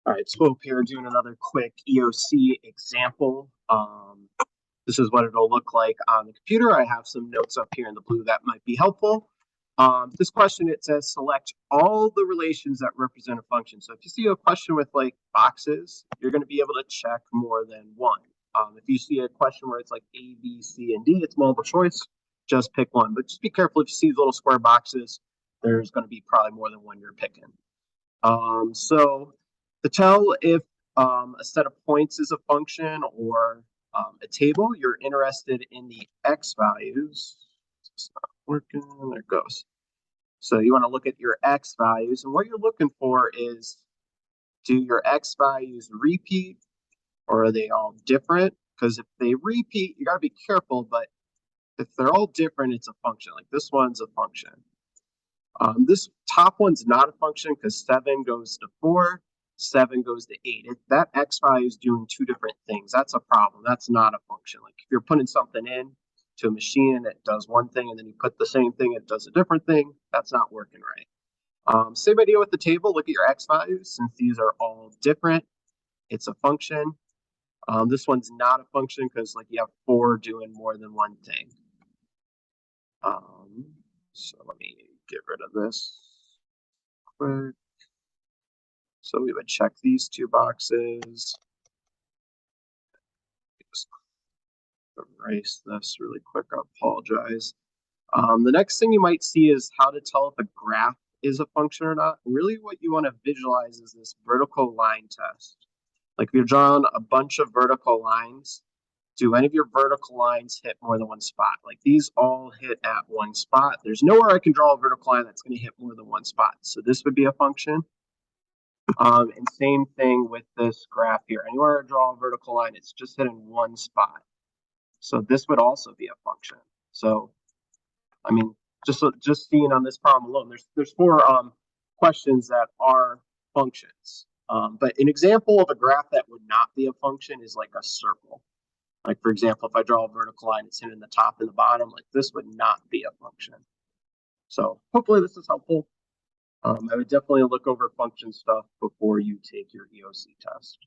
All right, Swope here doing another quick EOC example. This is what it'll look like on the computer. I have some notes up here in the blue that might be helpful. This question, it says select all the relations that represent a function. So if you see a question with like boxes, you're going to be able to check more than one. If you see a question where it's like A, B, C, and D, it's multiple choice, just pick one. But just be careful if you see little square boxes, there's going to be probably more than one you're picking. So to tell if a set of points is a function or a table, you're interested in the x values. It's not working. There it goes. So you want to look at your x values, and what you're looking for is, do your x values repeat or are they all different? Because if they repeat, you got to be careful, but if they're all different, it's a function. Like this one's a function. This top one's not a function because 7 goes to 4, 7 goes to 8. That x value is doing two different things. That's a problem. That's not a function. Like if you're putting something in to a machine and it does one thing and then you put the same thing and it does a different thing, that's not working right. Same idea with the table. Look at your x values. Since these are all different, it's a function. This one's not a function because like you have 4 doing more than one thing. So let me get rid of this quick. So we would check these two boxes. Just erase this really quick. I apologize. The next thing you might see is how to tell if a graph is a function or not. Really what you want to visualize is this vertical line test. Like if you're drawing a bunch of vertical lines, do any of your vertical lines hit more than one spot? Like these all hit at one spot. There's nowhere I can draw a vertical line that's going to hit more than one spot. So this would be a function. And same thing with this graph here. Anywhere I draw a vertical line, it's just hitting one spot. So this would also be a function. So, I mean, just seeing on this problem alone, there's 4 questions that are functions. But an example of a graph that would not be a function is like a circle. Like for example, if I draw a vertical line, it's hitting the top and the bottom. Like this would not be a function. So hopefully this is helpful. I would definitely look over function stuff before you take your EOC test.